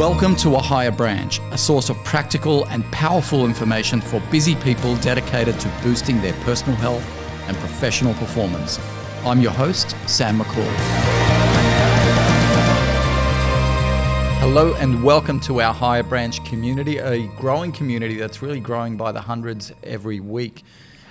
Welcome to A Higher Branch, a source of practical and powerful information for busy people dedicated to boosting their personal health and professional performance. I'm your host, Sam McCall. Hello and welcome to our Higher Branch community, a growing community that's really growing by the hundreds every week.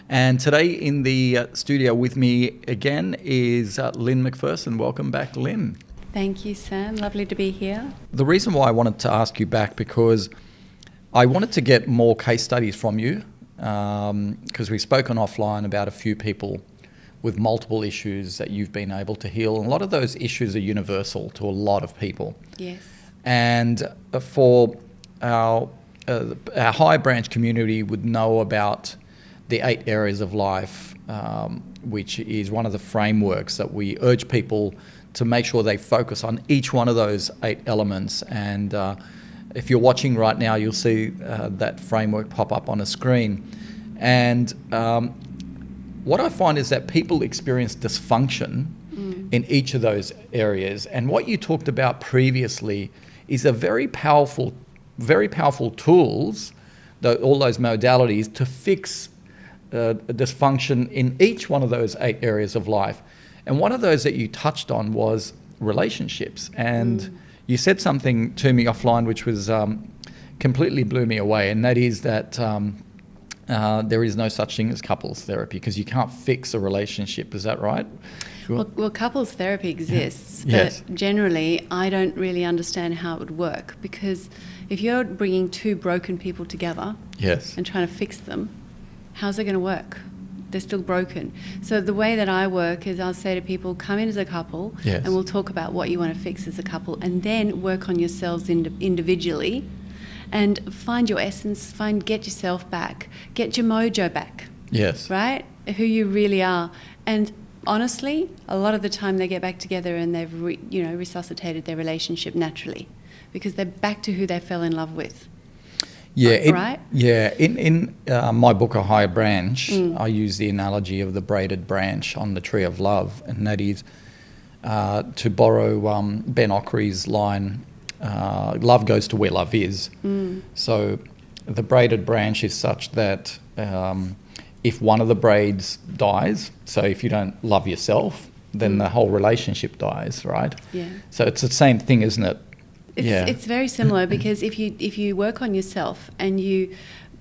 And today in the studio with me again is Lyn Macpherson. Welcome back, Lyn. Thank you, Sam. Lovely to be here. The reason why I wanted to ask you back because I wanted to get more case studies from you because we've spoken offline about a few people with multiple issues that you've been able to heal. And a lot of those issues are universal to a lot of people. Yes. And for our High Branch community would know about the 8 areas of life, which is one of the frameworks that we urge people to make sure they focus on each one of those 8 elements. And if you're watching right now, you'll see that framework pop up on a screen. And what I find is that people experience dysfunction in each of those areas. And what you talked about previously is a very powerful tools, all those modalities to fix dysfunction in each one of those 8 areas of life. And one of those that you touched on was relationships. And you said something to me offline which was completely blew me away, and that is that there is no such thing as couples therapy because you can't fix a relationship. Is that right? Well, couples therapy exists, but Yes. generally I don't really understand how it would work, because if you're bringing 2 broken people together Yes. and trying to fix them, how's it going to work? They're still broken. So the way that I work is I'll say to people, come in as a couple, Yes. and we'll talk about what you want to fix as a couple, and then work on yourselves individually and find your essence, get yourself back, get your mojo back. Yes. Right? Who you really are. And honestly, a lot of the time they get back together and they've resuscitated their relationship naturally because they're back to who they fell in love with. Yeah, right? In my book, A Higher Branch, I use the analogy of the braided branch on the tree of love, and that is, to borrow Ben Ockery's line, love goes to where love is. So the braided branch is such that if one of the braids dies, so if you don't love yourself, then the whole relationship dies, right? Yeah. So it's the same thing, isn't it? It's very similar, because if you work on yourself and you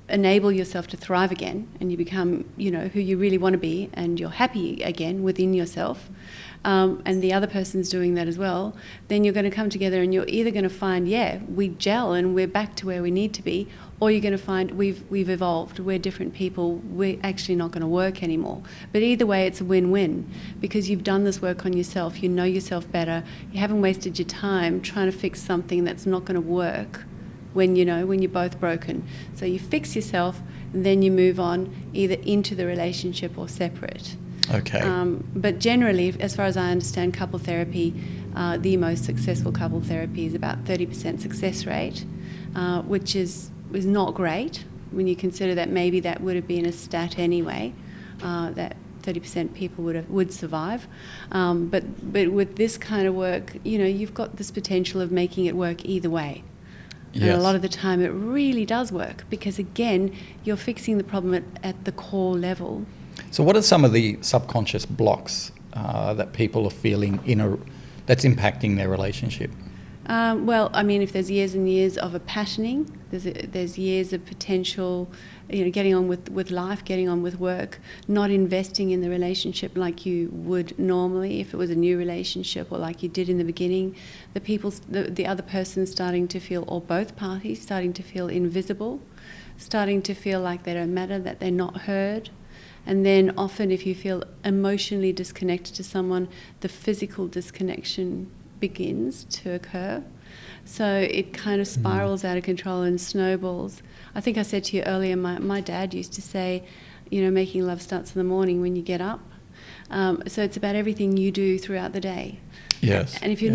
enable yourself to thrive again and you become, who you really want to be, and you're happy again within yourself, and the other person's doing that as well, then you're going to come together and you're either going to find, we gel and we're back to where we need to be, or you're going to find we've evolved, we're different people, we're actually not going to work anymore. But either way, it's a win-win, because you've done this work on yourself, you know yourself better, you haven't wasted your time trying to fix something that's not going to work when you're both broken. So you fix yourself and then you move on either into the relationship or separate. Okay. But generally, as far as I understand, couple therapy, the most successful couple therapy is about 30% success rate, which is not great when you consider that maybe that would have been a stat anyway, that 30% people would survive. But with this kind of work, you've got this potential of making it work either way. Yes. And a lot of the time it really does work, because again, you're fixing the problem at the core level. So what are some of the subconscious blocks that people are feeling that's impacting their relationship? Well, I mean, if there's years and years of a passioning, there's years of potential, getting on with life, getting on with work, not investing in the relationship like you would normally if it was a new relationship, or like you did in the beginning. The other person starting to feel, or both parties starting to feel invisible, starting to feel like they don't matter, that they're not heard. And then often if you feel emotionally disconnected to someone, the physical disconnection begins to occur. So it kind of spirals out of control and snowballs. I think I said to you earlier, my dad used to say, making love starts in the morning when you get up. So it's about everything you do throughout the day. Yes. And if you're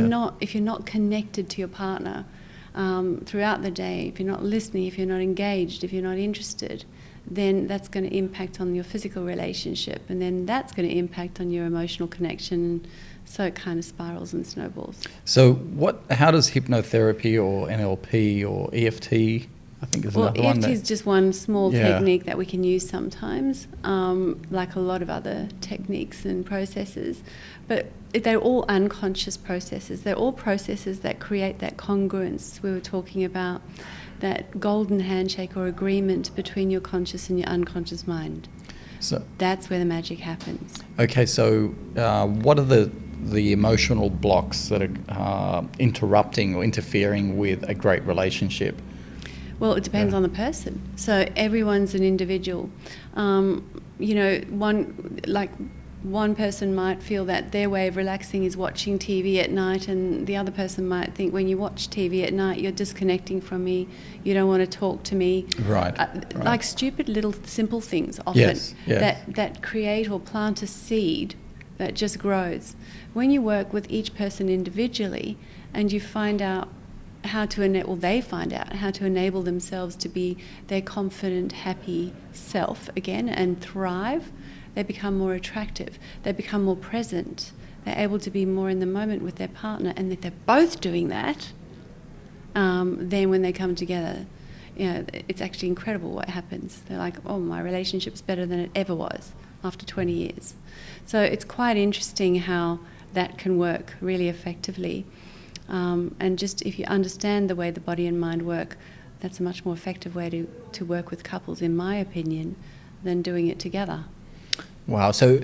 not connected to your partner throughout the day, if you're not listening, if you're not engaged, if you're not interested, then that's going to impact on your physical relationship, and then that's going to impact on your emotional connection. So it kind of spirals and snowballs. So how does hypnotherapy or NLP or EFT, I think is another one? EFT is just one small technique that we can use sometimes, like a lot of other techniques and processes. But they're all unconscious processes. They're all processes that create that congruence we were talking about, that golden handshake or agreement between your conscious and your unconscious mind. So that's where the magic happens. Okay, so what are the emotional blocks that are interrupting or interfering with a great relationship? Well, it depends on the person. So everyone's an individual. One person might feel that their way of relaxing is watching TV at night, and the other person might think when you watch TV at night, you're disconnecting from me, you don't want to talk to me. Right. Like stupid little simple things often yes. that create or plant a seed that just grows. When you work with each person individually and you find out they find out how to enable themselves to be their confident, happy self again and thrive, they become more attractive, they become more present, they're able to be more in the moment with their partner, and if they're both doing that, then when they come together, it's actually incredible what happens. They're like, oh, my relationship's better than it ever was after 20 years. So it's quite interesting how that can work really effectively. And just if you understand the way the body and mind work, that's a much more effective way to work with couples, in my opinion, than doing it together. Wow. So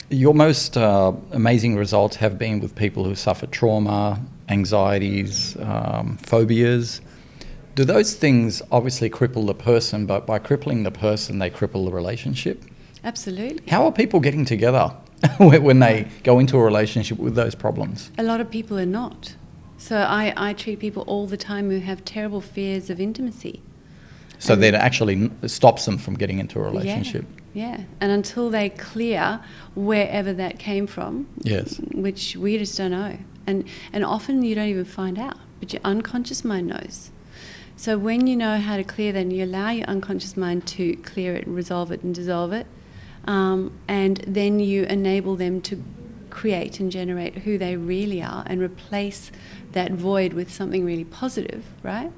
your most amazing results have been with people who suffer trauma, anxieties, phobias. Do those things obviously cripple the person, but by crippling the person, they cripple the relationship? Absolutely. How are people getting together when they go into a relationship with those problems? A lot of people are not. So I treat people all the time who have terrible fears of intimacy. So that actually stops them from getting into a relationship. Yeah. And until they clear wherever that came from, yes, which we just don't know. And often you don't even find out, but your unconscious mind knows. So when you know how to clear that and you allow your unconscious mind to clear it and resolve it and dissolve it, and then you enable them to create and generate who they really are and replace that void with something really positive, right?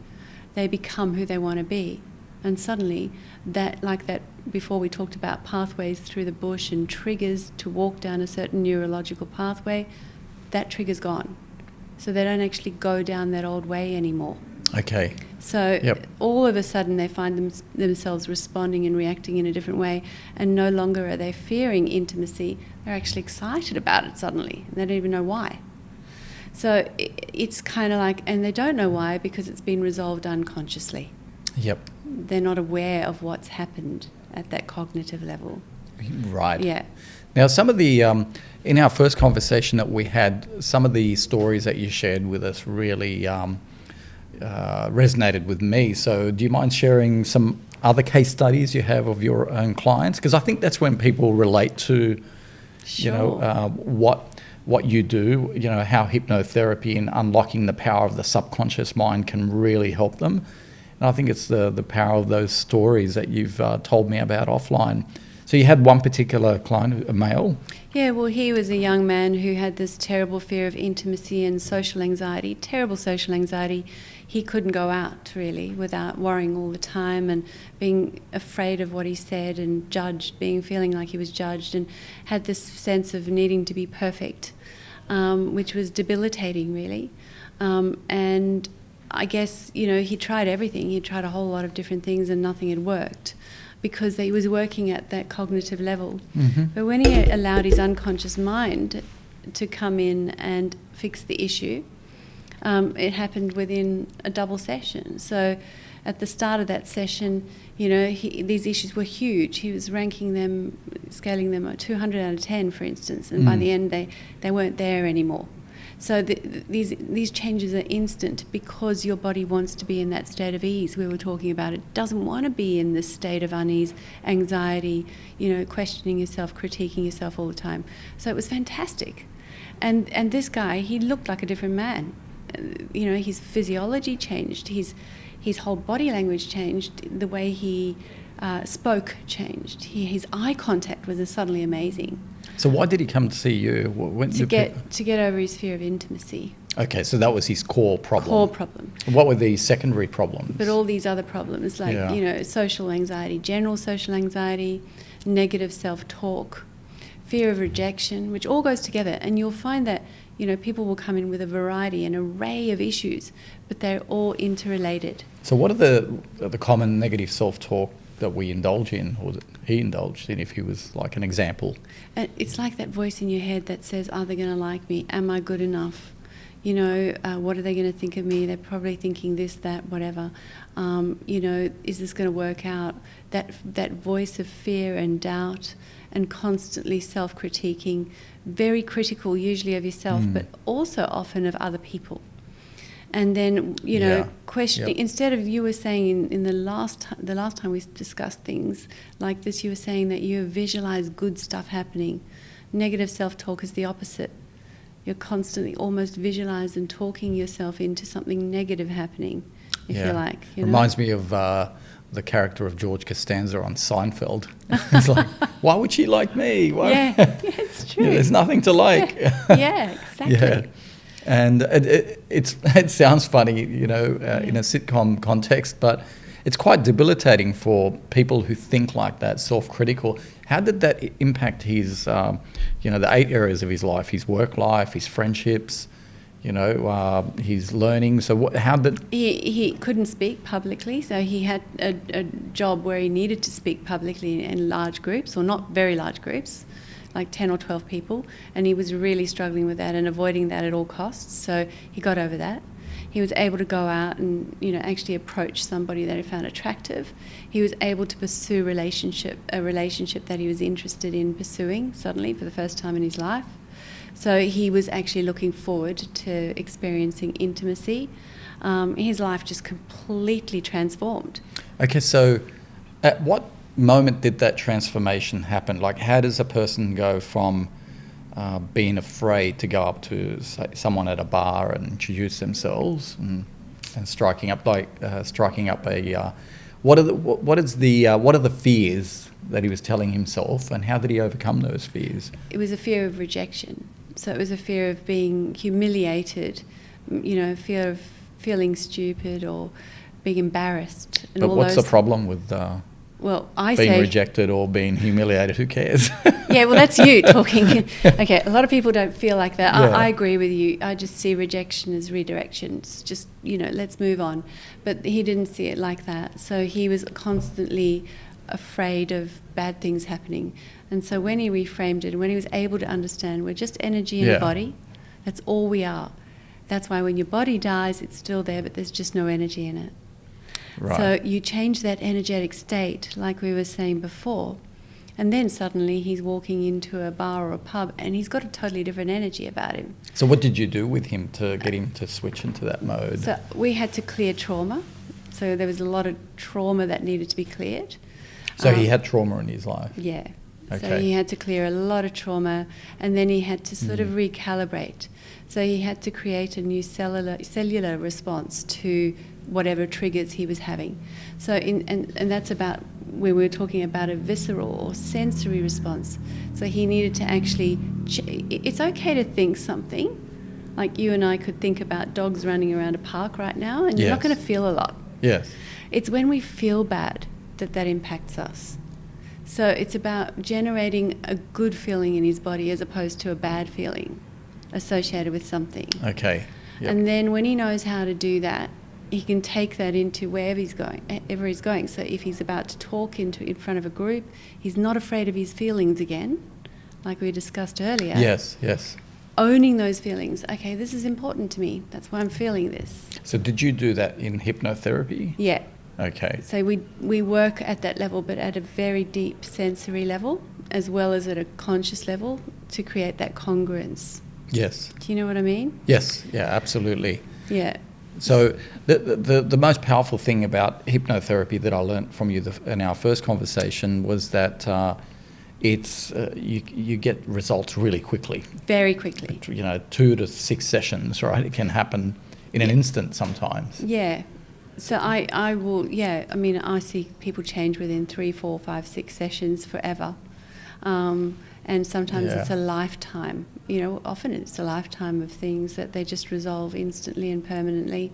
They become who they want to be. And suddenly, that before we talked about pathways through the bush and triggers to walk down a certain neurological pathway, that trigger's gone. So they don't actually go down that old way anymore. Okay. So all of a sudden they find themselves responding and reacting in a different way, and no longer are they fearing intimacy, they're actually excited about it suddenly. They don't even know why. So it's kind of like, and they don't know why because it's been resolved unconsciously. Yep. They're not aware of what's happened at that cognitive level. Right. Yeah. Now, some of the, in our first conversation that we had, some of the stories that you shared with us really resonated with me. So do you mind sharing some other case studies you have of your own clients? Because I think that's when people relate to, what you do, how hypnotherapy and unlocking the power of the subconscious mind can really help them. And I think it's the power of those stories that you've told me about offline. So you had one particular client, a male? Yeah, well, he was a young man who had this terrible fear of intimacy and social anxiety, terrible social anxiety. He couldn't go out, really, without worrying all the time and being afraid of what he said and feeling like he was judged, and had this sense of needing to be perfect, which was debilitating, really. And I guess, he tried everything. He tried a whole lot of different things and nothing had worked, because he was working at that cognitive level. Mm-hmm. But when he allowed his unconscious mind to come in and fix the issue, it happened within a double session. So at the start of that session, these issues were huge. He was ranking them, scaling them at 200 out of 10, for instance, and by the end they weren't there anymore. So these changes are instant because your body wants to be in that state of ease we were talking about. It doesn't want to be in this state of unease, anxiety, questioning yourself, critiquing yourself all the time. So it was fantastic. And this guy, he looked like a different man. His physiology changed. his whole body language changed, the way he spoke changed. His eye contact was suddenly amazing. So why did he come to see you? To get over his fear of intimacy. Okay, so that was his core problem. Core problem. What were the secondary problems? But all these other problems, like, social anxiety, general social anxiety, negative self-talk, fear of rejection, which all goes together. And you'll find that, people will come in with a variety, an array of issues, but they're all interrelated. So what are the common negative self-talk that we indulge in, or that he indulged in, if he was like an example? It's like that voice in your head that says, are they going to like me? Am I good enough? What are they going to think of me? They're probably thinking this, that, whatever. Is this going to work out? That voice of fear and doubt and constantly self-critiquing, very critical usually of yourself, but also often of other people. And then, questioning, instead of, you were saying in the last time we discussed things like this, you were saying that you visualize good stuff happening. Negative self-talk is the opposite. You're constantly almost visualize and talking yourself into something negative happening, if you like. Reminds me of the character of George Costanza on Seinfeld. It's like, why would she like me? Why? Yeah, it's true. There's nothing to like. Yeah, exactly. Yeah. And it sounds funny, in a sitcom context, but it's quite debilitating for people who think like that, self-critical. How did that impact his, the 8 areas of his life, his work life, his friendships, his learning? So how did... He couldn't speak publicly, so he had a job where he needed to speak publicly in large groups, or not very large groups, like 10 or 12 people, and he was really struggling with that and avoiding that at all costs. So he got over that. He was able to go out and, actually approach somebody that he found attractive. He was able to pursue a relationship that he was interested in pursuing suddenly for the first time in his life. So he was actually looking forward to experiencing intimacy. His life just completely transformed. Okay, so at what moment did that transformation happen? Like, how does a person go from being afraid to go up to, say, someone at a bar and introduce themselves and striking up a what are the fears that he was telling himself, and how did he overcome those fears? It was a fear of rejection. So it was a fear of being humiliated, fear of feeling stupid or being embarrassed. And but what's the problem with being rejected or being humiliated? Who cares? Yeah, well, that's you talking. Okay, a lot of people don't feel like that. Yeah. I agree with you. I just see rejection as redirection. It's just, let's move on. But he didn't see it like that. So he was constantly afraid of bad things happening. And so when he reframed it, when he was able to understand we're just energy in a body, that's all we are. That's why when your body dies, it's still there, but there's just no energy in it. Right. So you change that energetic state, like we were saying before, and then suddenly he's walking into a bar or a pub and he's got a totally different energy about him. So what did you do with him to get him to switch into that mode? So we had to clear trauma. So there was a lot of trauma that needed to be cleared. So he had trauma in his life? Yeah. Okay. So he had to clear a lot of trauma, and then he had to sort of recalibrate. So he had to create a new cellular response to whatever triggers he was having. So and that's about when we were talking about a visceral or sensory response. So he needed to actually... it's okay to think something. Like you and I could think about dogs running around a park right now, and you're not going to feel a lot. Yes. It's when we feel bad that impacts us. So it's about generating a good feeling in his body as opposed to a bad feeling associated with something. Okay. Yep. And then when he knows how to do that, he can take that into wherever he's going. So if he's about to talk in front of a group, he's not afraid of his feelings again, like we discussed earlier. Yes. Owning those feelings. Okay, this is important to me. That's why I'm feeling this. So did you do that in hypnotherapy? Yeah. Okay. So we work at that level, but at a very deep sensory level, as well as at a conscious level, to create that congruence. Yes. Do you know what I mean? Yes. Yeah, absolutely. Yeah. So the most powerful thing about hypnotherapy that I learned from you in our first conversation was that it's you get results really quickly. Very quickly. 2 to 6 sessions, right? It can happen in an instant sometimes. Yeah. So I will, yeah, I mean, I see people change within 3, 4, 5, 6 sessions forever. And sometimes it's a lifetime. Often it's a lifetime of things that they just resolve instantly and permanently.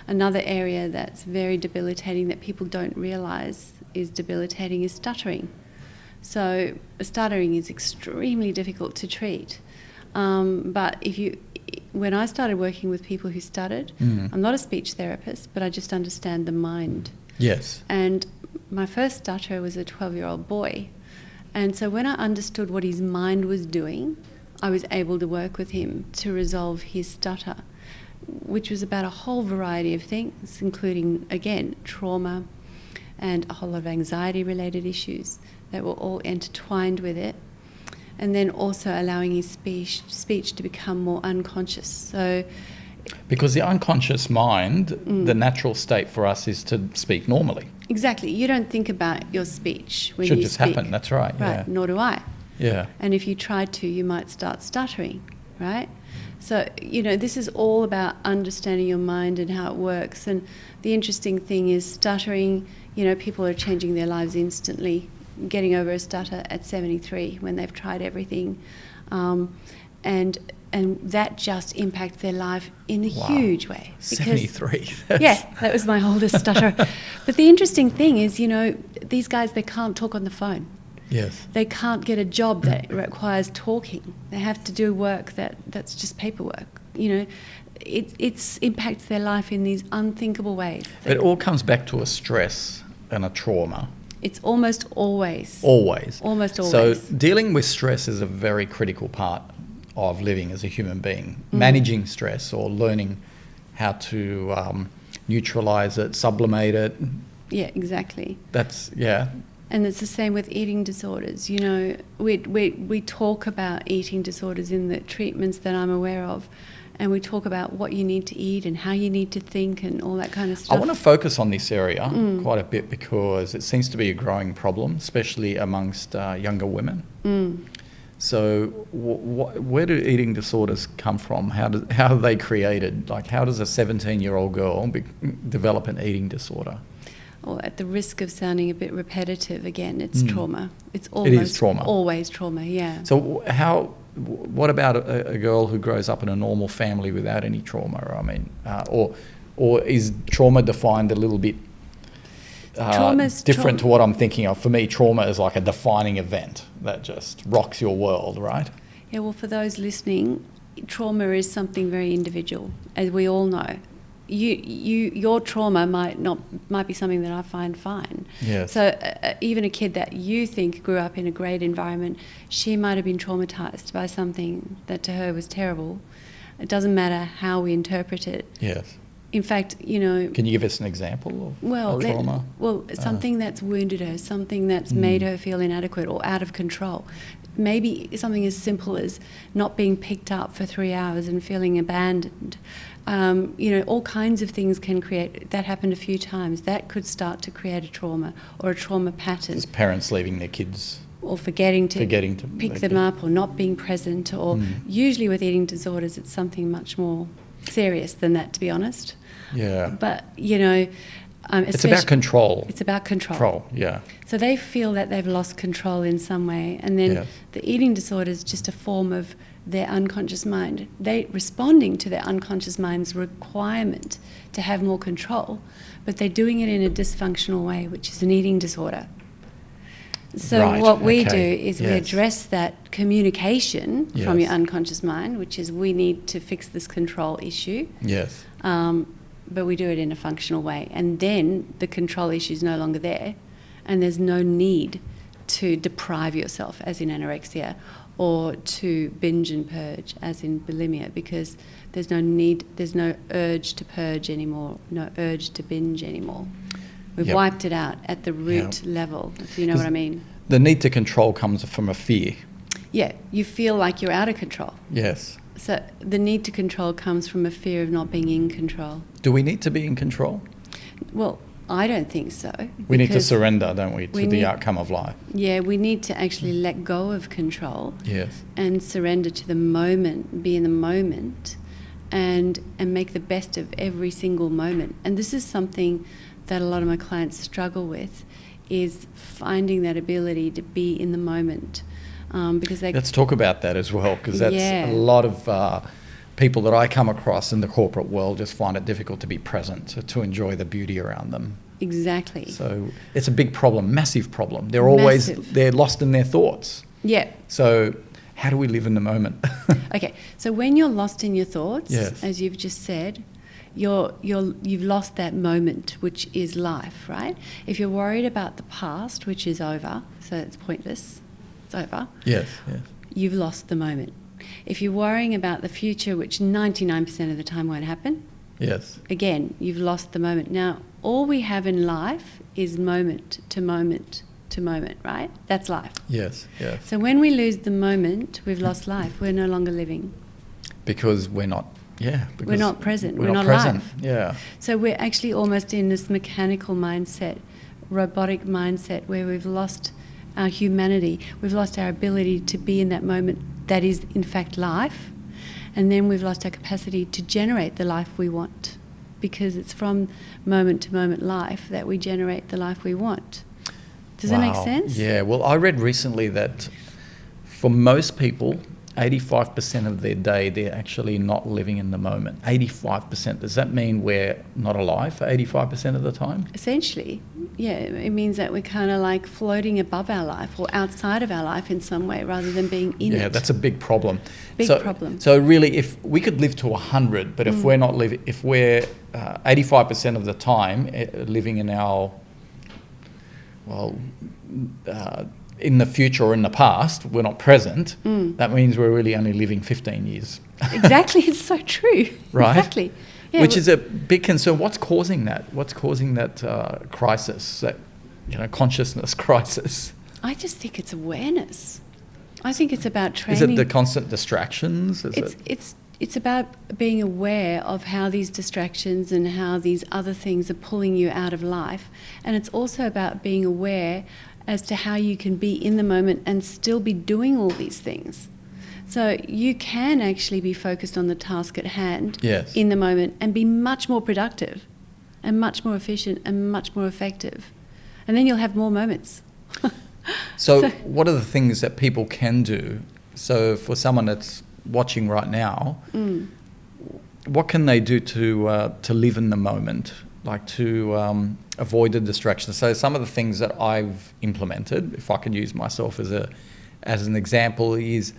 Another area that's very debilitating that people don't realise is debilitating is stuttering. So stuttering is extremely difficult to treat. But when I started working with people who stuttered, I'm not a speech therapist, but I just understand the mind. Yes. And my first stutterer was a 12-year-old boy. And so when I understood what his mind was doing, I was able to work with him to resolve his stutter, which was about a whole variety of things, including, again, trauma and a whole lot of anxiety-related issues that were all intertwined with it. And then also allowing his speech to become more unconscious. So, because the unconscious mind, the natural state for us is to speak normally. Exactly. You don't think about your speech when you speak. Should just happen, that's right. Right, yeah. Nor do I. Yeah. And if you try to, you might start stuttering, right? So, this is all about understanding your mind and how it works. And the interesting thing is stuttering, people are changing their lives instantly, getting over a stutter at 73 when they've tried everything. And that just impacts their life in a huge way. 73. Yeah, that was my oldest stutter. But the interesting thing is, these guys, they can't talk on the phone. Yes. They can't get a job that requires talking. They have to do work that's just paperwork. It impacts their life in these unthinkable ways. But it all comes back to a stress and a trauma. It's almost always. Always. Almost always. So dealing with stress is a very critical part of living as a human being. Managing stress or learning how to neutralise it, sublimate it. Yeah, exactly. And it's the same with eating disorders. We talk about eating disorders in the treatments that I'm aware of, and we talk about what you need to eat and how you need to think and all that kind of stuff. I want to focus on this area quite a bit because it seems to be a growing problem, especially amongst younger women. So where do eating disorders come from? How are they created? Like, how does a 17-year-old girl develop an eating disorder? Or at the risk of sounding a bit repetitive, again, it's trauma. It is trauma. Always trauma, yeah. So what about a girl who grows up in a normal family without any trauma? I mean, or is trauma defined a little bit different to what I'm thinking of? For me, trauma is like a defining event that just rocks your world, right? Yeah, well, for those listening, trauma is something very individual, as we all know. Your trauma might be something that I find fine. Yes. So even a kid that you think grew up in a great environment, she might have been traumatized by something that to her was terrible. It doesn't matter how we interpret it. Yes. In fact, Can you give us an example of trauma? Something that's wounded her, something that's made her feel inadequate or out of control. Maybe something as simple as not being picked up for 3 hours and feeling abandoned. All kinds of things can create. That happened a few times. That could start to create a trauma or a trauma pattern. As parents leaving their kids. Or forgetting to pick them up, or not being present, or usually with eating disorders it's something much more serious than that, to be honest. Yeah. But, it's about control. It's about control. Yeah. So they feel that they've lost control in some way, and then the eating disorder is just a form of their unconscious mind. They responding to their unconscious mind's requirement to have more control, but they're doing it in a dysfunctional way, which is an eating disorder. So what we do is we address that communication from your unconscious mind, which is we need to fix this control issue. Yes. But we do it in a functional way. And then the control issue is no longer there, and there's no need to deprive yourself, as in anorexia, or to binge and purge, as in bulimia, because there's no urge to purge anymore, no urge to binge anymore. We've wiped it out at the root level, if you know what I mean. The need to control comes from a fear. Yeah, you feel like you're out of control. Yes. So the need to control comes from a fear of not being in control. Do we need to be in control? Well, I don't think so. We need to surrender, don't we, to the outcome of life? Yeah, we need to actually let go of control. Yes. And surrender to the moment, be in the moment, and make the best of every single moment. And this is something that a lot of my clients struggle with, is finding that ability to be in the moment. Because let's talk about that as well, because that's a lot of people that I come across in the corporate world just find it difficult to be present, to enjoy the beauty around them. Exactly. So it's a big problem, massive problem. They're lost in their thoughts. Yeah. So how do we live in the moment? Okay, so when you're lost in your thoughts, yes. as you've just said, you've lost that moment, which is life, right? If you're worried about the past, which is over, so it's pointless, it's over. Yes. You've lost the moment. If you're worrying about the future, which 99% of the time won't happen, yes. Again, you've lost the moment. Now, all we have in life is moment to moment to moment, right? That's life. Yes. So when we lose the moment, we've lost life. We're no longer living. Because we're not, we're not present. We're not alive. present. Yeah. So we're actually almost in this mechanical mindset, robotic mindset, where we've lost our humanity. We've lost our ability to be in that moment that is, in fact, life. And then we've lost our capacity to generate the life we want, because it's from moment to moment life that we generate the life we want. Does that make sense? Yeah, well, I read recently that for most people, 85% of their day, they're actually not living in the moment. 85%. Does that mean we're not alive for 85% of the time? Essentially, yeah. It means that we're kind of like floating above our life or outside of our life in some way, rather than being in it. Yeah, that's a big problem. Big problem. So really, if we could live to 100, but if we're not living, if we're 85% of the time living in our, in the future or in the past, we're not present, that means we're really only living 15 years. Exactly, it's so true. Right? Exactly. Yeah, which is a big concern. What's causing that? What's causing that crisis, that consciousness crisis? I just think it's awareness. I think it's about training. Is it the constant distractions? It's about being aware of how these distractions and how these other things are pulling you out of life. And it's also about being aware as to how you can be in the moment and still be doing all these things. So you can actually be focused on the task at hand in the moment and be much more productive and much more efficient and much more effective. And then you'll have more moments. So what are the things that people can do? So for someone that's watching right now, what can they do to live in the moment, like to avoid the distractions? So some of the things that I've implemented, if I can use myself as an example, is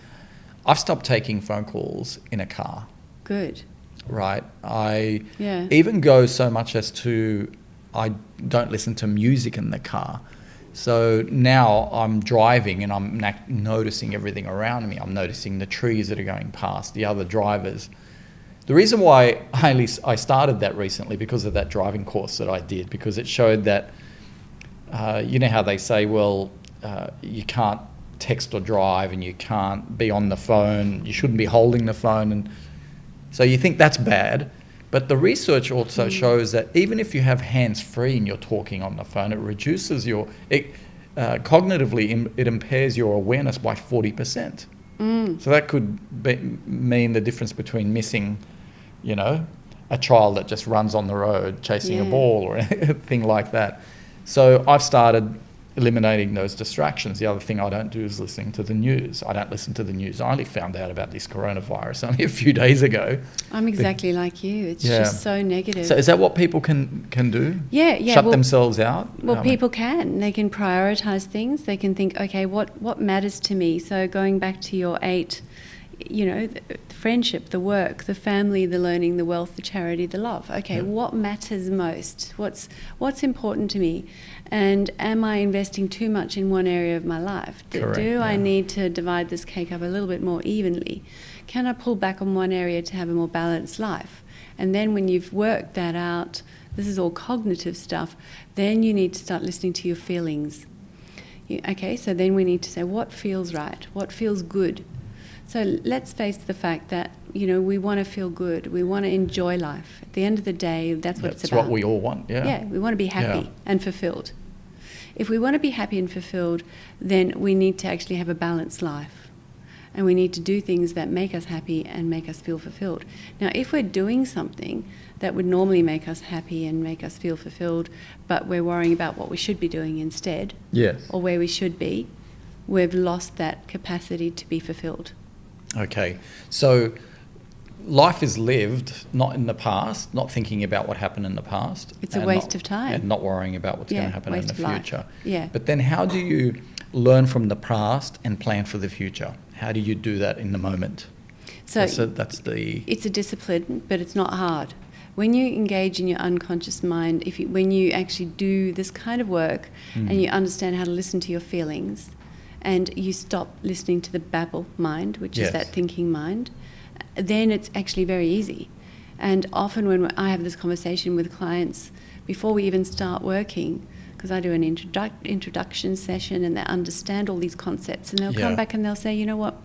I've stopped taking phone calls in a car. Good. Right. I even go so much as to I don't listen to music in the car. So now I'm driving and I'm noticing everything around me. I'm noticing the trees that are going past, the other drivers. The reason why I started that recently, because of that driving course that I did, because it showed that, you know how they say, you can't text or drive and you can't be on the phone, you shouldn't be holding the phone. And so you think that's bad. But the research also shows that even if you have hands-free and you're talking on the phone, it reduces cognitively, it impairs your awareness by 40%. So that could mean the difference between missing, a child that just runs on the road chasing a ball or anything like that. So I've started eliminating those distractions. The other thing I don't do is listening to the news. I don't listen to the news. I only found out about this coronavirus only a few days ago. I'm exactly like you. It's just so negative. So is that what people can do? Yeah. Shut themselves out? Well, people can. They can prioritise things. They can think, okay, what matters to me? So going back to your 8, the friendship, the work, the family, the learning, the wealth, the charity, the love. Okay, what matters most? What's important to me? And am I investing too much in one area of my life? Do I need to divide this cake up a little bit more evenly? Can I pull back on one area to have a more balanced life? And then when you've worked that out, this is all cognitive stuff, then you need to start listening to your feelings. So then we need to say, what feels right? What feels good? So let's face the fact that, we want to feel good. We want to enjoy life. At the end of the day, that's what it's about. That's what we all want, Yeah, we want to be happy and fulfilled. If we want to be happy and fulfilled, then we need to actually have a balanced life. and we need to do things that make us happy and make us feel fulfilled. Now, if we're doing something that would normally make us happy and make us feel fulfilled, but we're worrying about what we should be doing instead, yes, or where we should be, we've lost that capacity to be fulfilled. Okay, so life is lived not in the past, not thinking about what happened in the past. It's a waste of time. And not worrying about what's going to happen in the future. Life. Yeah. But then how do you learn from the past and plan for the future? How do you do that in the moment? So it's a discipline, but it's not hard. When you engage in your unconscious mind, when you actually do this kind of work and you understand how to listen to your feelings, and you stop listening to the babble mind, which is that thinking mind, then it's actually very easy. And often when I have this conversation with clients before we even start working, because I do an introduction session and they understand all these concepts, and they'll come back and they'll say, you know what,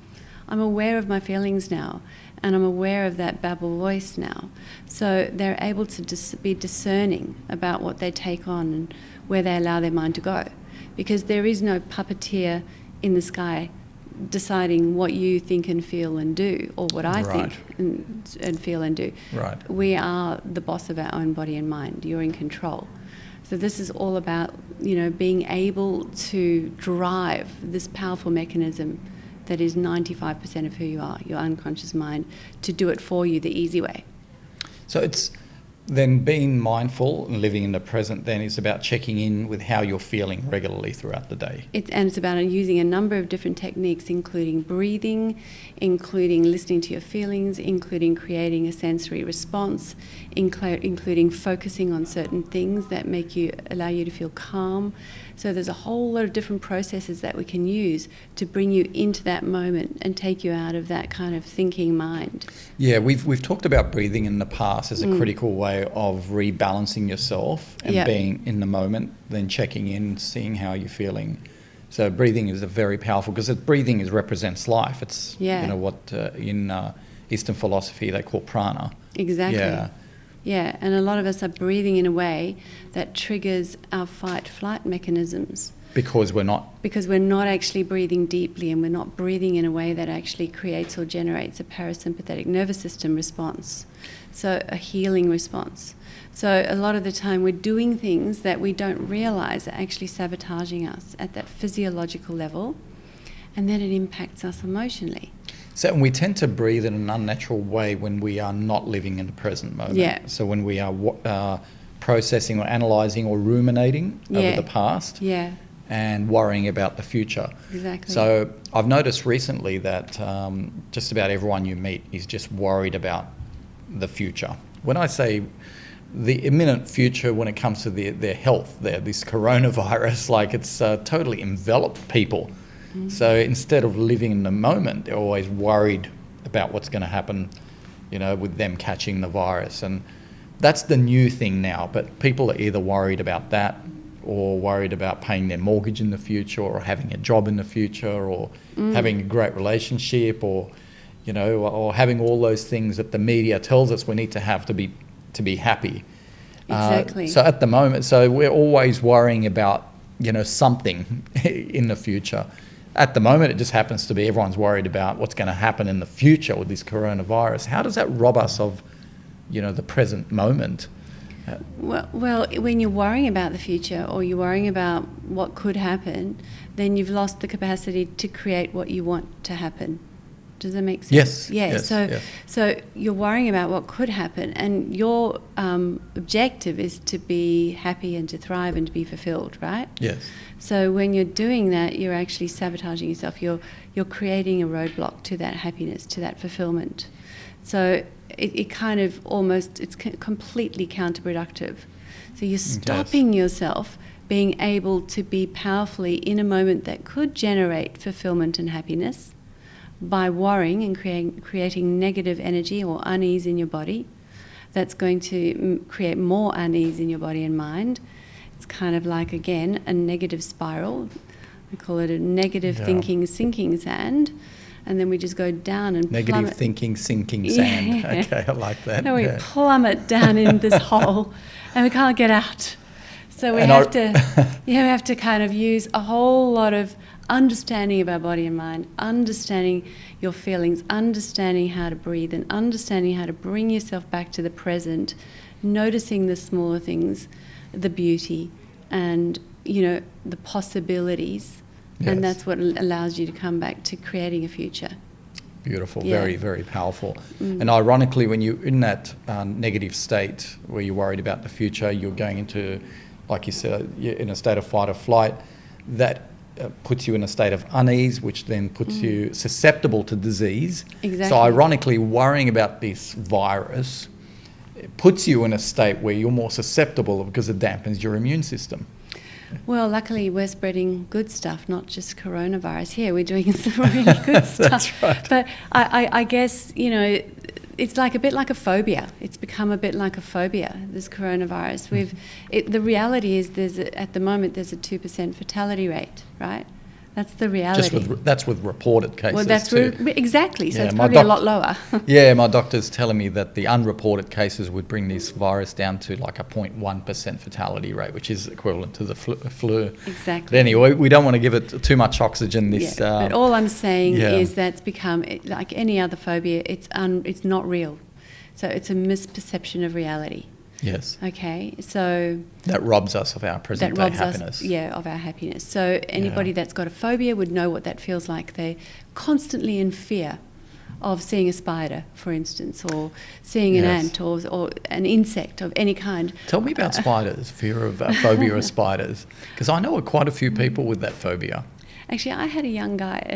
I'm aware of my feelings now, and I'm aware of that babble voice now. So they're able to be discerning about what they take on and where they allow their mind to go. Because there is no puppeteer in the sky deciding what you think and feel and do, or what I think and feel and do. Right. We are the boss of our own body and mind. You're in control. So this is all about, being able to drive this powerful mechanism that is 95% of who you are, your unconscious mind, to do it for you the easy way. So it's then being mindful and living in the present then is about checking in with how you're feeling regularly throughout the day. It's about using a number of different techniques, including breathing, including listening to your feelings, including creating a sensory response, including focusing on certain things that allow you to feel calm. So there's a whole lot of different processes that we can use to bring you into that moment and take you out of that kind of thinking mind. Yeah, we've talked about breathing in the past as a critical way of rebalancing yourself and being in the moment, then checking in, seeing how you're feeling. So breathing is a very powerful, because breathing represents life. It's what in Eastern philosophy they call prana. Exactly. Yeah, and a lot of us are breathing in a way that triggers our fight-flight mechanisms. Because we're not actually breathing deeply, and we're not breathing in a way that actually creates or generates a parasympathetic nervous system response, so a healing response. So a lot of the time we're doing things that we don't realise are actually sabotaging us at that physiological level, and then it impacts us emotionally. So we tend to breathe in an unnatural way when we are not living in the present moment. Yeah. So when we are processing or analysing or ruminating over the past and worrying about the future. Exactly. So I've noticed recently that just about everyone you meet is just worried about the future. When I say the imminent future, when it comes to their health, this coronavirus, like it's totally enveloped people. So instead of living in the moment, they're always worried about what's going to happen, with them catching the virus. And that's the new thing now. But people are either worried about that, or worried about paying their mortgage in the future, or having a job in the future, or having a great relationship, or having all those things that the media tells us we need to have to be happy. Exactly. So at the moment, we're always worrying about something in the future. At the moment, it just happens to be everyone's worried about what's going to happen in the future with this coronavirus. How does that rob us of, the present moment? Well, when you're worrying about the future, or you're worrying about what could happen, then you've lost the capacity to create what you want to happen. Does that make sense? Yes. So you're worrying about what could happen, and your objective is to be happy and to thrive and to be fulfilled, right? Yes. So when you're doing that, you're actually sabotaging yourself. You're creating a roadblock to that happiness, to that fulfillment. So it kind of it's completely counterproductive. So you're stopping yourself being able to be powerfully in a moment that could generate fulfillment and happiness, by worrying and creating negative energy or unease in your body. That's going to create more unease in your body and mind. It's kind of like, again, a negative spiral. We call it a negative thinking sinking sand. And then we just go down and negative thinking sinking sand. Okay, I like that. And we plummet down in this hole, and we can't get out. So we have to kind of use a whole lot of understanding of our body and mind, understanding your feelings, understanding how to breathe, and understanding how to bring yourself back to the present, noticing the smaller things, the beauty, and, you know, the possibilities. Yes. And that's what allows you to come back to creating a future. Beautiful, Yeah. very, very powerful. And ironically, when you're in that negative state where you're worried about the future, you're going into, like you said, you're in a state of fight or flight, that puts you in a state of unease, which then puts you susceptible to disease. Exactly. So ironically, worrying about this virus, it puts you in a state where you're more susceptible because it dampens your immune system. Well, luckily we're spreading good stuff, not just coronavirus. Here we're doing some really good stuff. That's right. But I guess, you know, it's like a bit like a phobia. It's become a bit like a phobia, this coronavirus. The reality is at the moment there's a 2% fatality rate, right? That's the reality. That's with reported cases. Well, that's too. Exactly. So Yeah, it's my probably a lot lower. Yeah, my doctor's telling me that the unreported cases would bring this virus down to like a 0.1% fatality rate, which is equivalent to the flu. Exactly. But anyway, we don't want to give it too much oxygen. But all I'm saying yeah. is that's become, like any other phobia, it's not real. So it's a misperception of reality. Yes. Okay, so that robs us of our present day happiness. Of our happiness. So anybody that's got a phobia would know what that feels like. They're constantly in fear of seeing a spider, for instance, or seeing an ant or an insect of any kind. Tell me about spiders, phobia of spiders, because I know quite a few people with that phobia. Actually, I had a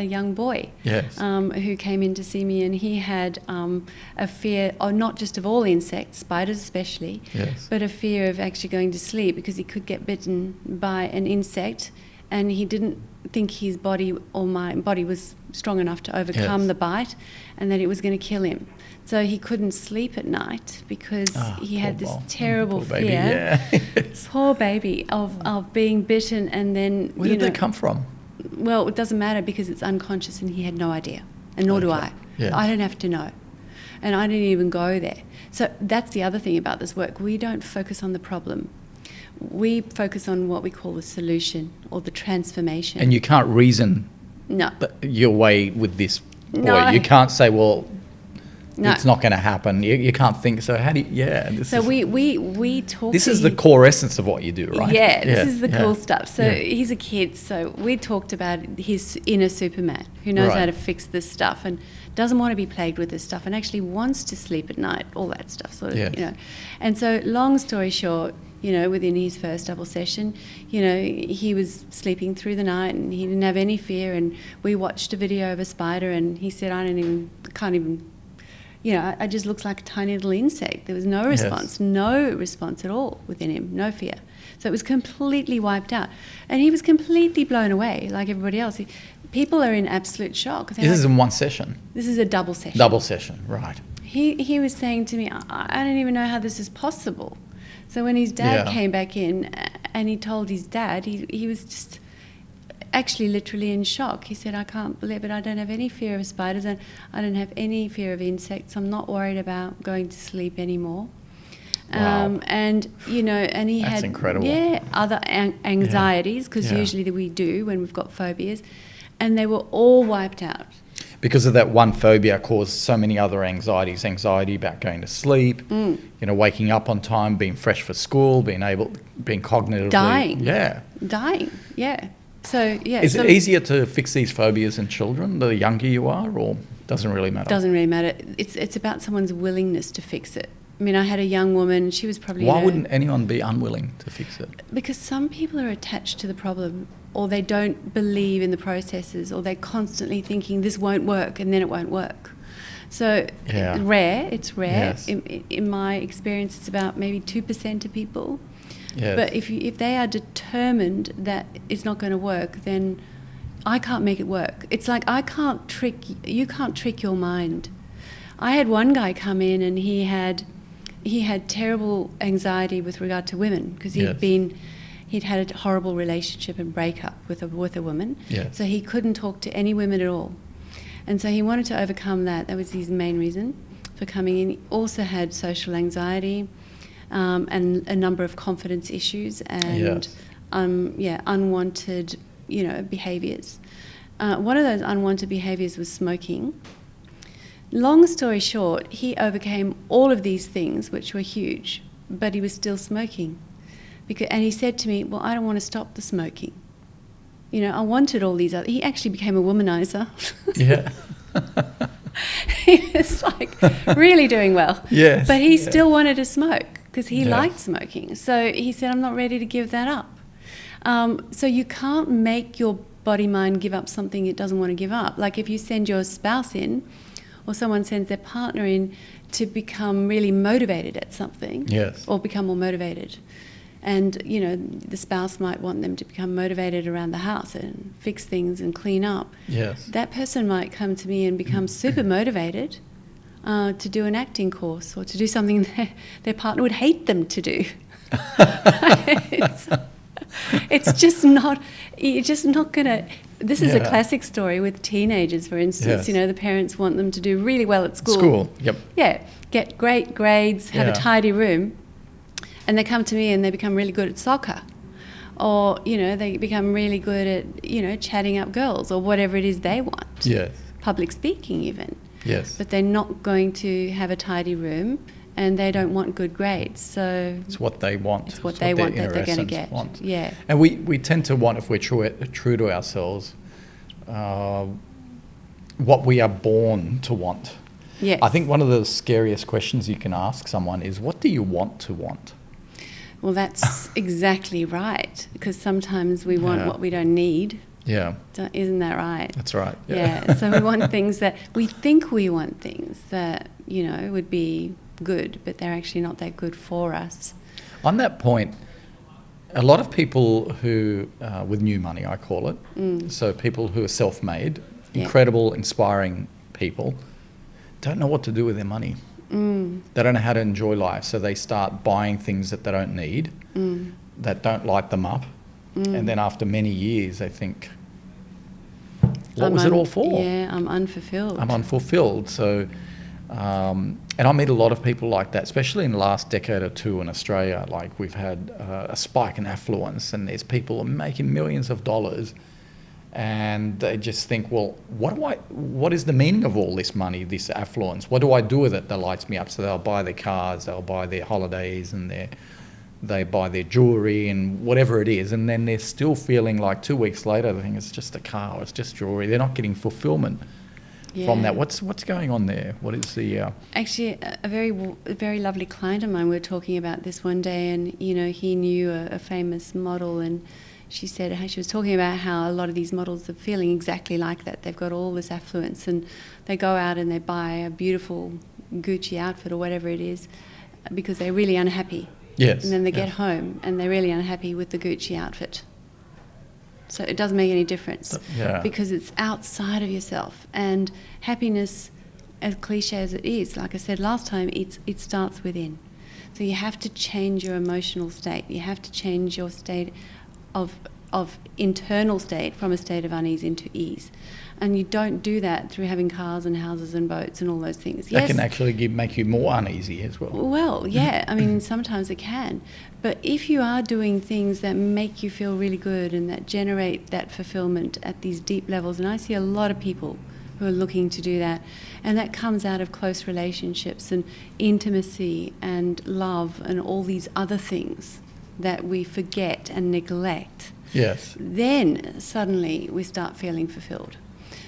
young boy, yes. Who came in to see me, and he had a fear, not just of all insects, spiders especially, yes. but a fear of actually going to sleep because he could get bitten by an insect, and he didn't think his body or my body was strong enough to overcome the bite, and that it was going to kill him. So he couldn't sleep at night because he had this terrible fear. Poor baby of being bitten, and then where did that come from? Well, it doesn't matter because it's unconscious and he had no idea. And nor do I. Yes. I don't have to know. And I didn't even go there. So that's the other thing about this work. We don't focus on the problem. We focus on what we call the solution or the transformation. And you can't reason your way with this boy. No. You can't say, well, it's not going to happen. You can't think. So how do you, we talk. This is the core essence of what you do, right? Yeah, this is the cool stuff. So he's a kid. So we talked about his inner Superman who knows how to fix this stuff and doesn't want to be plagued with this stuff and actually wants to sleep at night, all that stuff, sort of, you know. And so long story short, you know, within his first double session, you know, he was sleeping through the night and he didn't have any fear. And we watched a video of a spider and he said, can't even, you know, it just looks like a tiny little insect. There was no response, no response at all within him, no fear. So it was completely wiped out. And he was completely blown away, like everybody else. People are in absolute shock. This is in one session? This is a double session. Double session, right. He was saying to me, I don't even know how this is possible. So when his dad came back in and he told his dad, he was just actually literally in shock. He said, I can't believe it. I don't have any fear of spiders and I don't have any fear of insects. I'm not worried about going to sleep anymore. Wow. And, you know, and he That's had incredible. Other anxieties, because usually we do when we've got phobias, and they were all wiped out. Because of that one phobia caused so many other anxieties. Anxiety about going to sleep, you know, waking up on time, being fresh for school, being cognitively... Dying. Dying, yeah. So, Is it easier to fix these phobias in children the younger you are, or doesn't really matter? Doesn't really matter. It's about someone's willingness to fix it. I mean, I had a young woman, she was probably... Why wouldn't anyone be unwilling to fix it? Because some people are attached to the problem, or they don't believe in the processes, or they're constantly thinking this won't work and then it won't work. So it's rare. Yes. In my experience, it's about maybe 2% of people. Yes. But if they are determined that it's not going to work, then I can't make it work. It's like you can't trick your mind. I had one guy come in and he had terrible anxiety with regard to women because he'd had a horrible relationship and breakup with a woman. Yes. So he couldn't talk to any women at all. And so he wanted to overcome that. That was his main reason for coming in. He also had social anxiety and a number of confidence issues and unwanted behaviours. One of those unwanted behaviours was smoking. Long story short, he overcame all of these things, which were huge, but he was still smoking. And he said to me, well, I don't want to stop the smoking. I wanted all these other... He actually became a womanizer. Yeah. He was like really doing well. Yes. But he still wanted to smoke because he liked smoking. So he said, I'm not ready to give that up. So you can't make your body mind give up something it doesn't want to give up. Like if you send your spouse in, or someone sends their partner in to become really motivated at something, or become more motivated. And, the spouse might want them to become motivated around the house and fix things and clean up. Yes. That person might come to me and become super motivated to do an acting course or to do something their partner would hate them to do. It's just not, you're just not going to... This is a classic story with teenagers, for instance. Yes. The parents want them to do really well at school. School, yep. Yeah, get great grades, have a tidy room, and they come to me and they become really good at soccer. Or, they become really good at, chatting up girls or whatever it is they want. Yes. Public speaking even. Yes. But they're not going to have a tidy room and they don't want good grades. So it's what they want. It's what they want that they're going to get. Want. Yeah. And we tend to want, if we're true to ourselves, what we are born to want. Yes. I think one of the scariest questions you can ask someone is, what do you want to want? Well, that's exactly right, because sometimes we want what we don't need. Yeah. Isn't that right? That's right. Yeah. So we want things that we think we want things that, would be good, but they're actually not that good for us. On that point, a lot of people who, with new money, I call it, so people who are self-made, incredible, inspiring people, don't know what to do with their money. They don't know how to enjoy life, so they start buying things that they don't need, that don't light them up, and then after many years they think, what was it all for? Yeah, I'm unfulfilled. So, and I meet a lot of people like that, especially in the last decade or two in Australia. Like we've had a spike in affluence, and there's people making millions of dollars, and they just think, well, what is the meaning of all this money, this affluence? What do I do with it that lights me up? So they'll buy their cars, they'll buy their holidays, and they buy their jewelry and whatever it is, and then they're still feeling like 2 weeks later they think it's just a car, it's just jewelry. They're not getting fulfillment from that. What's going on there? What is the... Actually, a very lovely client of mine, we were talking about this one day, and he knew a famous model, and she said how she was talking about how a lot of these models are feeling exactly like that. They've got all this affluence and they go out and they buy a beautiful Gucci outfit or whatever it is because they're really unhappy. Yes. And then they get home and they're really unhappy with the Gucci outfit. So it doesn't make any difference because it's outside of yourself. And happiness, as cliche as it is, like I said last time, it starts within. So you have to change your emotional state. You have to change your state of internal state from a state of unease into ease. And you don't do that through having cars and houses and boats and all those things. That can actually make you more uneasy as well. Well, yeah. I mean, sometimes it can. But if you are doing things that make you feel really good and that generate that fulfillment at these deep levels, and I see a lot of people who are looking to do that, and that comes out of close relationships and intimacy and love and all these other things that we forget and neglect. Yes. Then suddenly we start feeling fulfilled.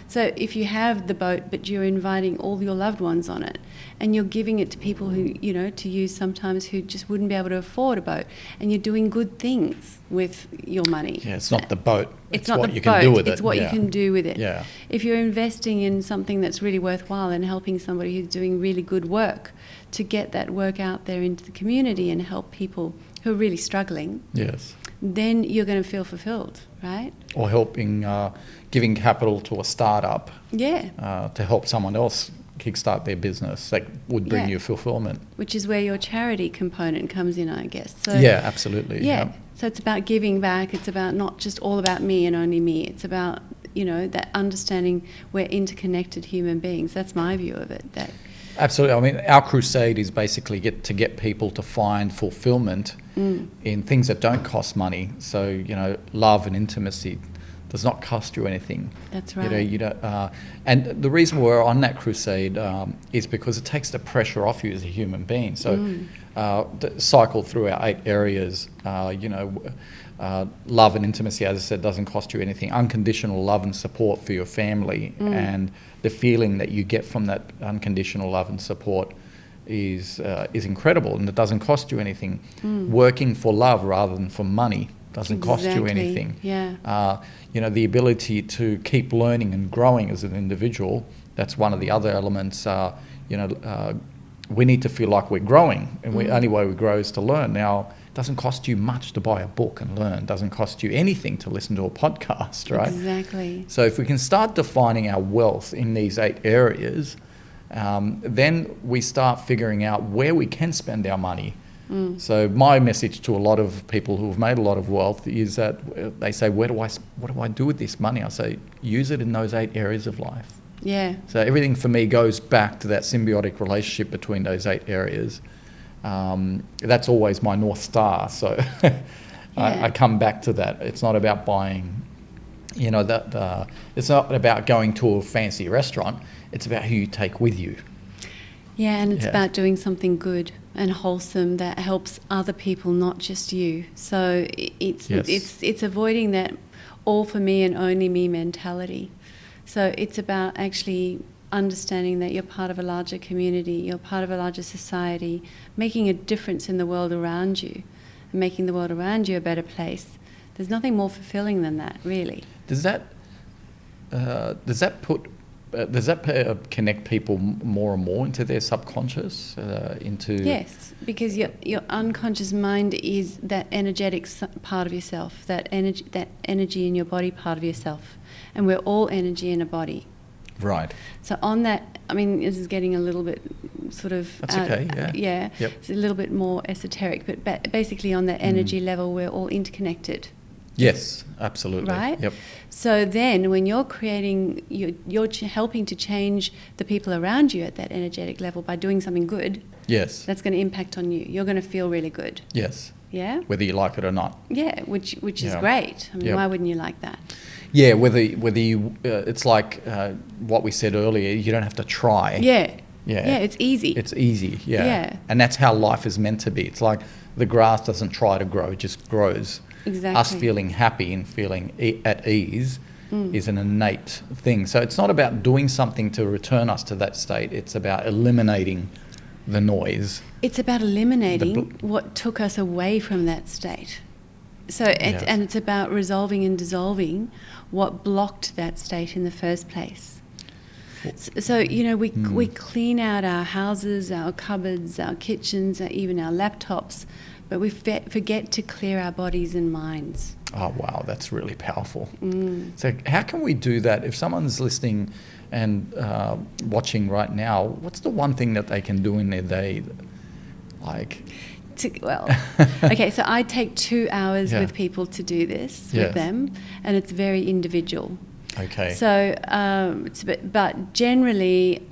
So if you have the boat, but you're inviting all your loved ones on it, and you're giving it to people who, to use sometimes who just wouldn't be able to afford a boat, and you're doing good things with your money. Yeah, it's not the boat. It's not what the you boat. Can do with it's it. what you can do with it. Yeah. If you're investing in something that's really worthwhile and helping somebody who's doing really good work to get that work out there into the community and help people who are really struggling. Yes. Then you're going to feel fulfilled, right? Or helping, giving capital to a startup. Yeah. To help someone else kickstart their business, that would bring you fulfillment. Which is where your charity component comes in, I guess. So, yeah, absolutely. Yeah. So it's about giving back. It's about not just all about me and only me. It's about, that understanding we're interconnected human beings. That's my view of it. Absolutely. I mean, our crusade is basically to get people to find fulfillment in things that don't cost money. So, love and intimacy, does not cost you anything. That's right. You know, you don't, and the reason we're on that crusade is because it takes the pressure off you as a human being. So cycle through our 8 areas, love and intimacy, as I said, doesn't cost you anything. Unconditional love and support for your family, and the feeling that you get from that unconditional love and support is incredible, and it doesn't cost you anything. Working for love rather than for money doesn't cost you anything. Yeah. The ability to keep learning and growing as an individual, that's one of the other elements. We need to feel like we're growing, and the only way we grow is to learn. Now, it doesn't cost you much to buy a book and learn. It doesn't cost you anything to listen to a podcast, right? Exactly. So if we can start defining our wealth in these 8 areas, then we start figuring out where we can spend our money. So my message to a lot of people who have made a lot of wealth is that they say, what do I do with this money? I say, use it in those 8 areas of life. Yeah. So everything for me goes back to that symbiotic relationship between those 8 areas. That's always my North Star. So I come back to that. It's not about buying, it's not about going to a fancy restaurant. It's about who you take with you. Yeah, and it's about doing something good and wholesome that helps other people, not just you. So it's avoiding that all for me and only me mentality. So it's about actually understanding that you're part of a larger community, you're part of a larger society, making a difference in the world around you, and making the world around you a better place. There's nothing more fulfilling than that, really. Does that connect people more and more into their subconscious? Yes, because your unconscious mind is that energetic part of yourself, that energy in your body part of yourself, and we're all energy in a body. Right. So on that, I mean, this is getting a little bit sort of... That's okay, yeah. Yep. It's a little bit more esoteric, but basically on that energy level, we're all interconnected. Yes, absolutely. Right? Yep. So then when you're creating, you're helping to change the people around you at that energetic level by doing something good. Yes. That's going to impact on you. You're going to feel really good. Yes. Yeah? Whether you like it or not. Yeah, which is great. I mean, why wouldn't you like that? Yeah, whether you, it's like what we said earlier, you don't have to try. Yeah, it's easy. It's easy, yeah. And that's how life is meant to be. It's like the grass doesn't try to grow, it just grows. Exactly. Us feeling happy and feeling at ease is an innate thing. So it's not about doing something to return us to that state. It's about eliminating the noise. It's about eliminating what took us away from that state. So and it's about resolving and dissolving what blocked that state in the first place. So we clean out our houses, our cupboards, our kitchens, even our laptops, but we forget to clear our bodies and minds. Oh wow, that's really powerful. So how can we do that? If someone's listening and watching right now, what's the one thing that they can do in their day, like? Okay, so I take 2 hours with people to do this with them, and it's very individual. Okay. So, but generally,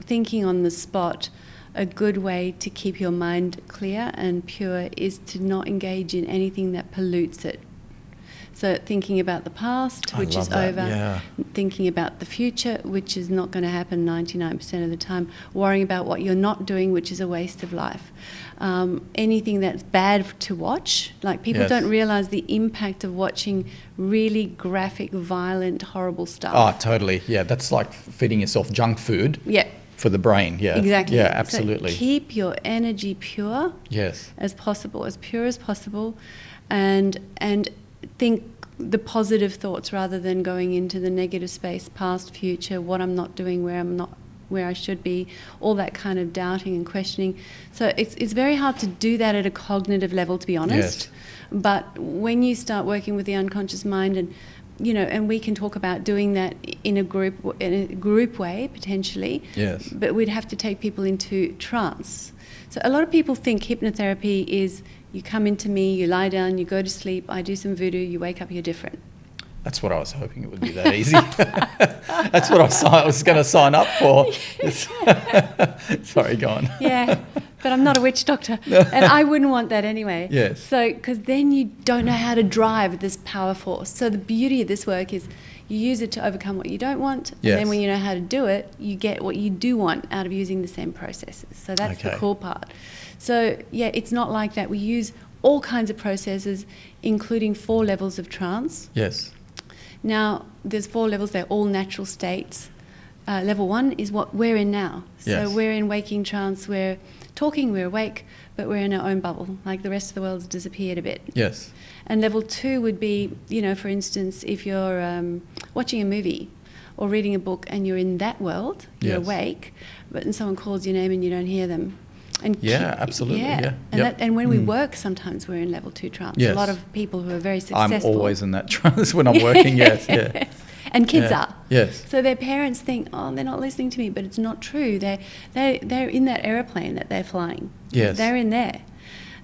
thinking on the spot, a good way to keep your mind clear and pure is to not engage in anything that pollutes it. So thinking about the past, which is over, thinking about the future, which is not going to happen 99% of the time, worrying about what you're not doing, which is a waste of life. Anything that's bad to watch, like people don't realise the impact of watching really graphic, violent, horrible stuff. Oh, totally. Yeah, that's like feeding yourself junk food. Yeah. For the brain, Exactly. Yeah, absolutely. So keep your energy pure as possible, as pure as possible, and think the positive thoughts rather than going into the negative space, past, future, what I'm not doing, where I should be, all that kind of doubting and questioning. So it's very hard to do that at a cognitive level, to be honest. But when you start working with the unconscious mind and we can talk about doing that in a group way, potentially. Yes. But we'd have to take people into trance. So a lot of people think hypnotherapy is you come into me, you lie down, you go to sleep, I do some voodoo, you wake up, you're different. That's what I was hoping it would be that easy. That's what I was going to sign up for. Sorry, go on. Yeah, but I'm not a witch doctor, and I wouldn't want that anyway. Yes. So, because then you don't know how to drive this power force. So the beauty of this work is you use it to overcome what you don't want, and Yes. then when you know how to do it, you get what you do want out of using the same processes. So that's the Okay. cool part. So yeah, it's not like that. We use all kinds of processes, including 4 levels of trance. Yes. Now, there's 4 levels. They're all natural states. Level 1 is what we're in now. So Yes. we're in waking trance. We're talking, we're awake, but we're in our own bubble. Like the rest of the world's disappeared a bit. Yes. And level 2 would be, for instance, if you're watching a movie or reading a book and you're in that world, you're Yes. awake, but then someone calls your name and you don't hear them. And Yeah, absolutely. Yeah. And, Yep. and when we work, sometimes we're in level 2 trance. Yes. A lot of people who are very successful. I'm always in that trance when I'm working. Yes. Yeah. And kids Yeah. are. Yes. So their parents think, oh, they're not listening to me, but it's not true. They're in that aeroplane that they're flying. Yes. They're in there.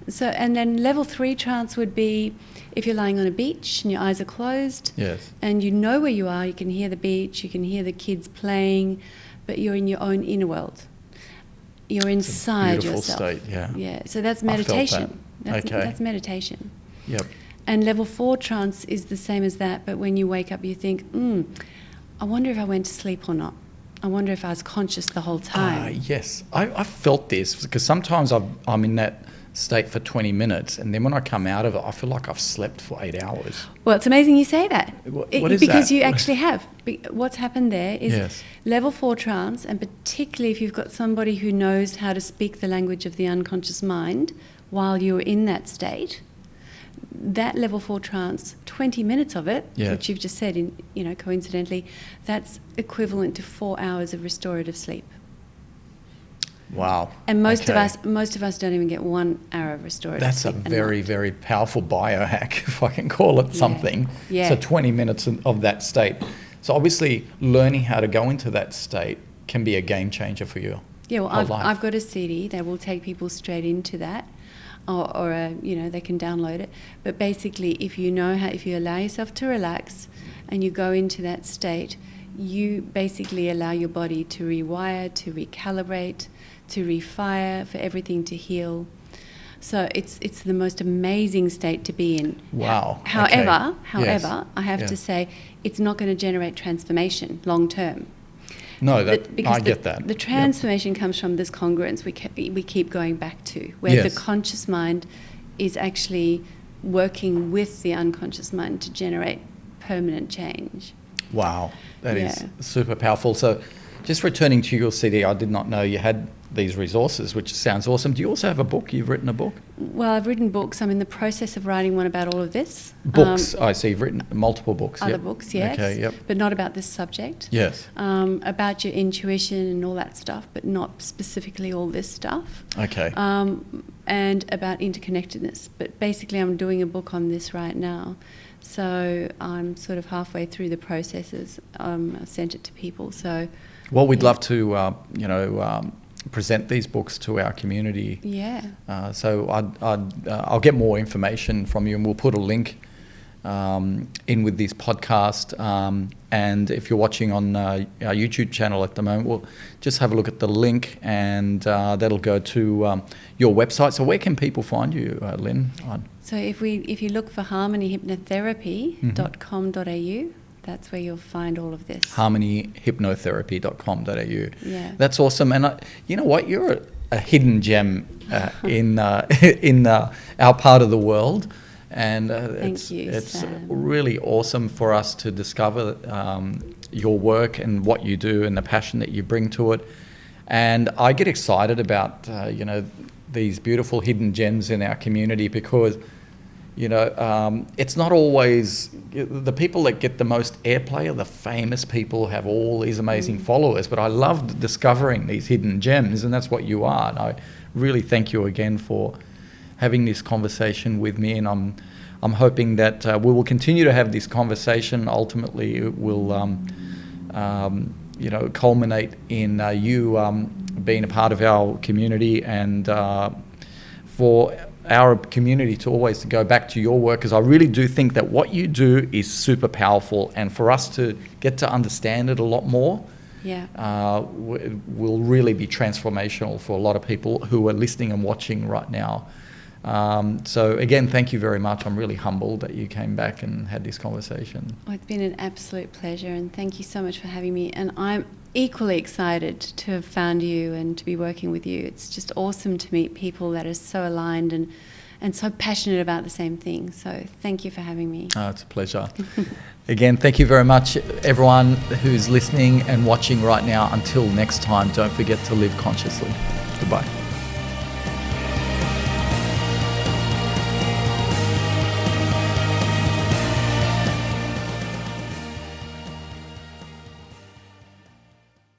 So, and then level 3 trance would be if you're lying on a beach and your eyes are closed. Yes. And you know where you are. You can hear the beach. You can hear the kids playing, but you're in your own inner world. You're inside Beautiful yourself. state. Yeah. Yeah. So that's I felt meditation. that. Okay. That's meditation. Yep. And level 4 trance is the same as that, but when you wake up, you think, I wonder if I went to sleep or not. I wonder if I was conscious the whole time. Yes. I felt this because sometimes I'm in that state for 20 minutes, and then when I come out of it, I feel like I've slept for 8 hours. Well, it's amazing you say that. What is because that? you actually have. What's happened there is Yes. level 4 trance, and particularly if you've got somebody who knows how to speak the language of the unconscious mind while you're in that state, that level 4 trance, 20 minutes of it, Yeah. which you've just said, coincidentally, that's equivalent to 4 hours of restorative sleep. Wow. And most Okay. of us don't even get 1 hour of restorative That's a sleep. very, very powerful biohack, if I can call it something. Yeah. So 20 minutes of that state. So obviously learning how to go into that state can be a game changer for you. Yeah, well, whole life. I've got a CD that will take people straight into that, or they can download it. But basically, if you allow yourself to relax and you go into that state, you basically allow your body to rewire, to recalibrate, to refire, for everything to heal. So it's the most amazing state to be in. Wow. However, Yes. I have Yeah. to say, it's not going to generate transformation long term. No, Because I get that. The transformation comes from this congruence we keep going back to, where Yes. the conscious mind is actually working with the unconscious mind to generate permanent change. Wow, that is Yeah. super powerful. So just returning to your CD, I did not know you had these resources, which sounds awesome. Do you also have a book? You've written a book? Well, I've written books. I'm in the process of writing one about all of this. Books, I see. You've written multiple books. Other Yep. books, yes. Okay, yep. But not about this subject. Yes. About your intuition and all that stuff, but not specifically all this stuff. Okay. And about interconnectedness. But basically, I'm doing a book on this right now. So I'm sort of halfway through the processes. I've sent it to people. So, Well, we'd love to, present these books to our community. yeah. So I'll get more information from you, and we'll put a link in with this podcast. And if you're watching on our YouTube channel at the moment, we'll just have a look at the link, and that'll go to your website. So where can people find you, Lyn? So if you look for harmonyhypnotherapy.com.au, that's where you'll find all of this. harmonyhypnotherapy.com.au. Yeah. That's awesome. And you know what? You're a hidden gem in our part of the world. And Thank you, it's Sam. really awesome for us to discover your work and what you do and the passion that you bring to it. And I get excited about, these beautiful hidden gems in our community because, it's not always the people that get the most airplay are the famous people who have all these amazing followers. But I love discovering these hidden gems, and that's what you are. And I really thank you again for having this conversation with me, and I'm hoping that we will continue to have this conversation. Ultimately, it will, culminate in you being a part of our community, and for our community to always go back to your work, because I really do think that what you do is super powerful, and for us to get to understand it a lot more, will really be transformational for a lot of people who are listening and watching right now. So again, thank you very much. I'm really humbled that you came back and had this conversation. Well, it's been an absolute pleasure, and thank you so much for having me. And I'm equally excited to have found you and to be working with you. It's just awesome to meet people that are so aligned and so passionate about the same thing. So thank you for having me. Oh, it's a pleasure. Again, thank you very much, everyone who's listening and watching right now. Until next time, don't forget to live consciously. Goodbye.